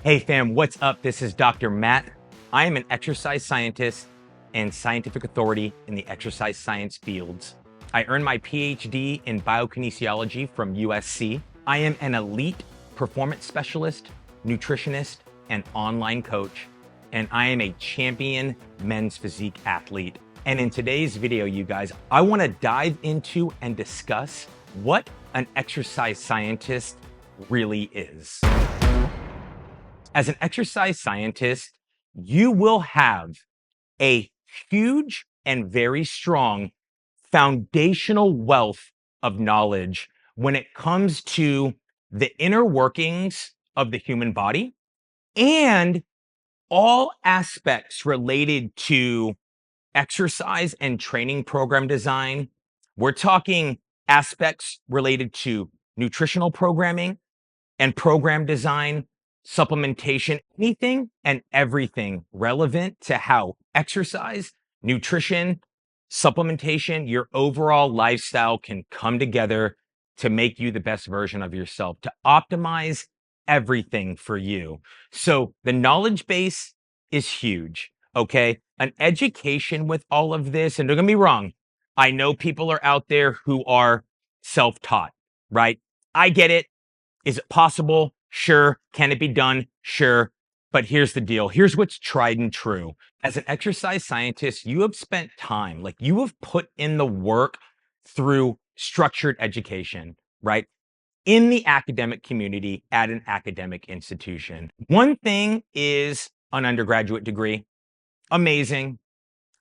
Hey fam, what's up? This is Dr. Matt. I am an exercise scientist and scientific authority in the exercise science fields. I earned my PhD in biokinesiology from USC. I am an elite performance specialist, nutritionist, and online coach, and I am a champion men's physique athlete. And in today's video, you guys, I want to dive into and discuss what an exercise scientist really is. As an exercise scientist, you will have a huge and very strong foundational wealth of knowledge when it comes to the inner workings of the human body and all aspects related to exercise and training program design. We're talking aspects related to nutritional programming and program design, supplementation, anything and everything relevant to how exercise, nutrition, supplementation, your overall lifestyle can come together to make you the best version of yourself, to optimize everything for you. So the knowledge base is huge, okay? An education with all of this, and don't get me wrong, I know people are out there who are self-taught, right? I get it. Is it possible? Sure. Can it be done? Sure. But here's the deal. Here's what's tried and true. As an exercise scientist, you have spent time, like you have put in the work through structured education, right? In the academic community at an academic institution. One thing is an undergraduate degree. Amazing,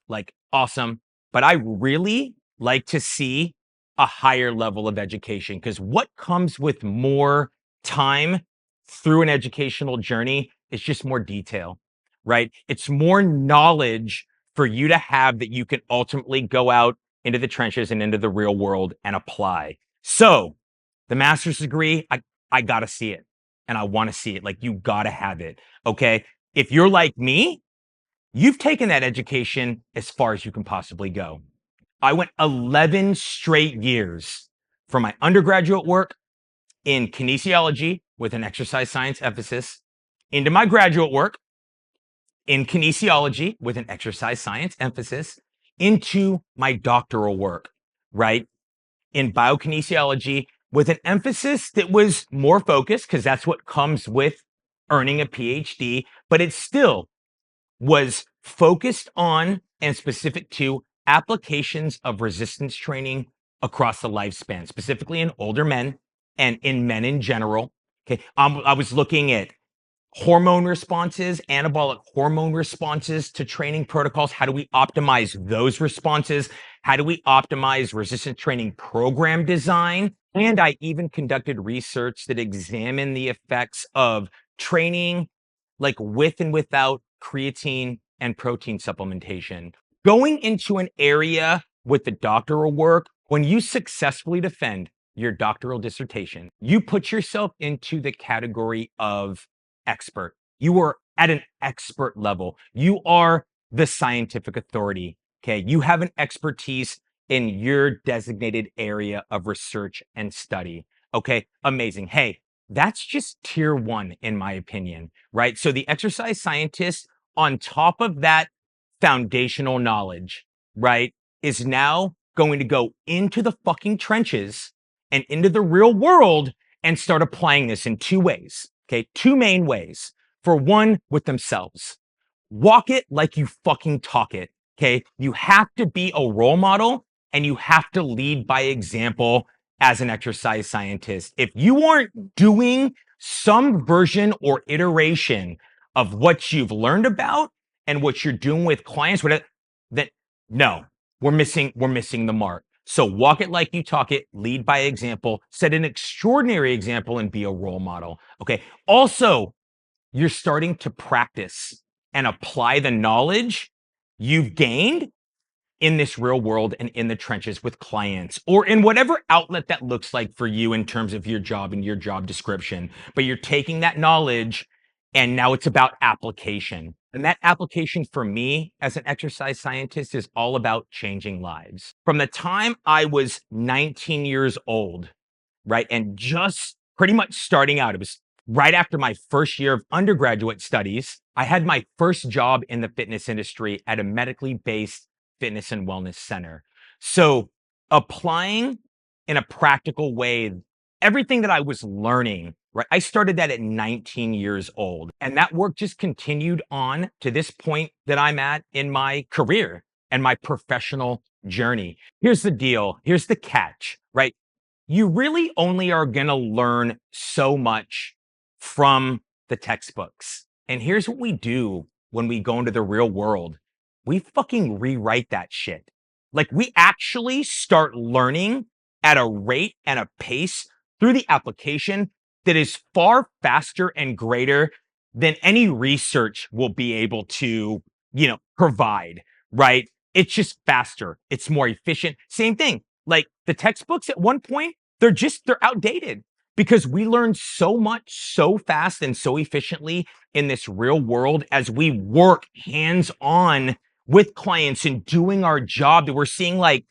like awesome. But I really like to see a higher level of education because what comes with more time through an educational journey is just more detail, right? It's more knowledge for you to have that you can ultimately go out into the trenches and into the real world and apply. So the master's degree, I got to see it and I want to see it. Like you got to have it. Okay. If you're like me, you've taken that education as far as you can possibly go. I went 11 straight years for my undergraduate work in kinesiology with an exercise science emphasis, into my graduate work in kinesiology with an exercise science emphasis, into my doctoral work, right? In biokinesiology with an emphasis that was more focused because that's what comes with earning a PhD, but it still was focused on and specific to applications of resistance training across the lifespan, specifically in older men and in men in general. Okay. I was looking at hormone responses, anabolic hormone responses to training protocols. How do we optimize those responses? How do we optimize resistance training program design? And I even conducted research that examined the effects of training, like with and without creatine and protein supplementation. Going into an area with the doctoral work, when you successfully defend your doctoral dissertation, you put yourself into the category of expert. You are at an expert level. You are the scientific authority. Okay. You have an expertise in your designated area of research and study. Okay. Amazing. Hey, that's just tier one, in my opinion, right? So the exercise scientist, on top of that foundational knowledge, right, is now going to go into the fucking trenches and into the real world and start applying this in two ways. Okay. Two main ways. For one, with themselves. Walk it like you fucking talk it. Okay. You have to be a role model and you have to lead by example as an exercise scientist. If you aren't doing some version or iteration of what you've learned about and what you're doing with clients, whatever, then no, we're missing the mark. So walk it like you talk it, lead by example, set an extraordinary example and be a role model. Okay. Also, you're starting to practice and apply the knowledge you've gained in this real world and in the trenches with clients or in whatever outlet that looks like for you in terms of your job and your job description. But you're taking that knowledge and now it's about application. And that application for me as an exercise scientist is all about changing lives. From the time I was 19 years old, right, and just pretty much starting out, it was right after my first year of undergraduate studies, I had my first job in the fitness industry at a medically based fitness and wellness center. So, applying in a practical way everything that I was learning, right? I started that at 19 years old, and that work just continued on to this point that I'm at in my career and my professional journey. Here's the deal. Here's the catch, right? You really only are going to learn so much from the textbooks. And here's what we do when we go into the real world. We fucking rewrite that shit. Like we actually start learning at a rate and a pace through the application that is far faster and greater than any research will be able to, provide, right? It's just faster. It's more efficient. Same thing. Like the textbooks at one point, they're outdated because we learn so much so fast and so efficiently in this real world as we work hands on with clients and doing our job that we're seeing like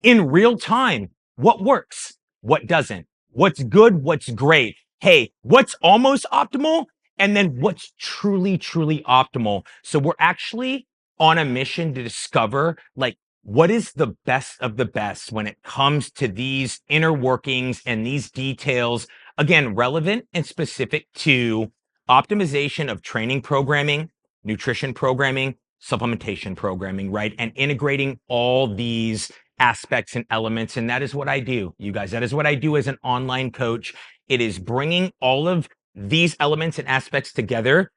in real time what works, what doesn't, what's good, what's great. Hey, what's almost optimal? And then what's truly, truly optimal. So we're actually on a mission to discover like what is the best of the best when it comes to these inner workings and these details, again, relevant and specific to optimization of training programming, nutrition programming, supplementation programming, right? And integrating all these aspects and elements. And that is what I do, you guys. That is what I do as an online coach. It is bringing all of these elements and aspects together,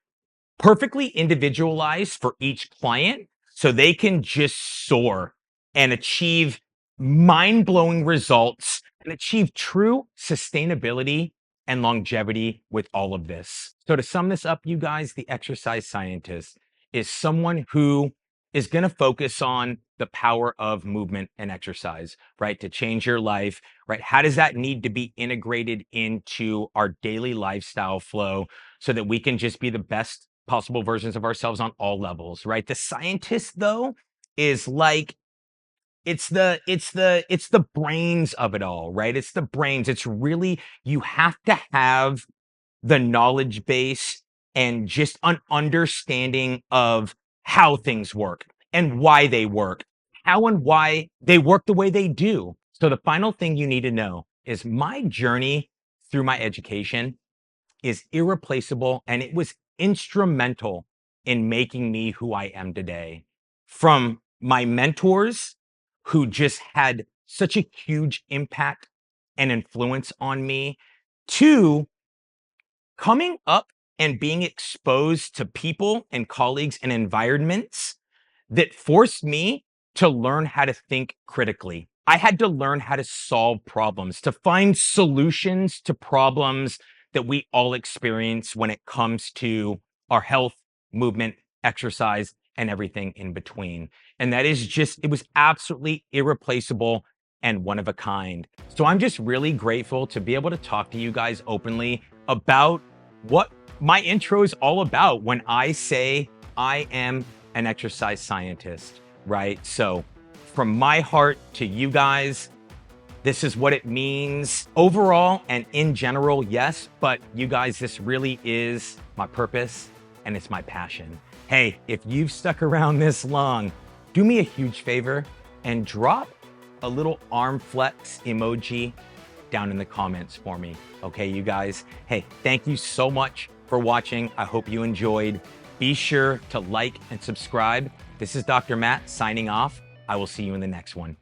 perfectly individualized for each client so they can just soar and achieve mind-blowing results and achieve true sustainability and longevity with all of this. So to sum this up, you guys, the exercise scientist is someone who is going to focus on the power of movement and exercise, right? To change your life, right? How does that need to be integrated into our daily lifestyle flow so that we can just be the best possible versions of ourselves on all levels, right? The scientist, though, is like it's the brains of it all, right? It's the brains. It's really you have to have the knowledge base and just an understanding of how things work and why they work, how and why they work the way they do. So the final thing you need to know is my journey through my education is irreplaceable and it was instrumental in making me who I am today. From my mentors who just had such a huge impact and influence on me to coming up and being exposed to people and colleagues and environments that forced me to learn how to think critically. I had to learn how to solve problems, to find solutions to problems that we all experience when it comes to our health, movement, exercise, and everything in between. And that is just, it was absolutely irreplaceable and one of a kind. So I'm just really grateful to be able to talk to you guys openly about what my intro is all about when I say I am an exercise scientist, right? So from my heart to you guys, this is what it means overall and in general, yes, but you guys, this really is my purpose and it's my passion. Hey, if you've stuck around this long, do me a huge favor and drop a little arm flex emoji down in the comments for me. Okay, you guys? Hey, thank you so much for watching. I hope you enjoyed. Be sure to like and subscribe. This is Dr. Matt signing off. I will see you in the next one.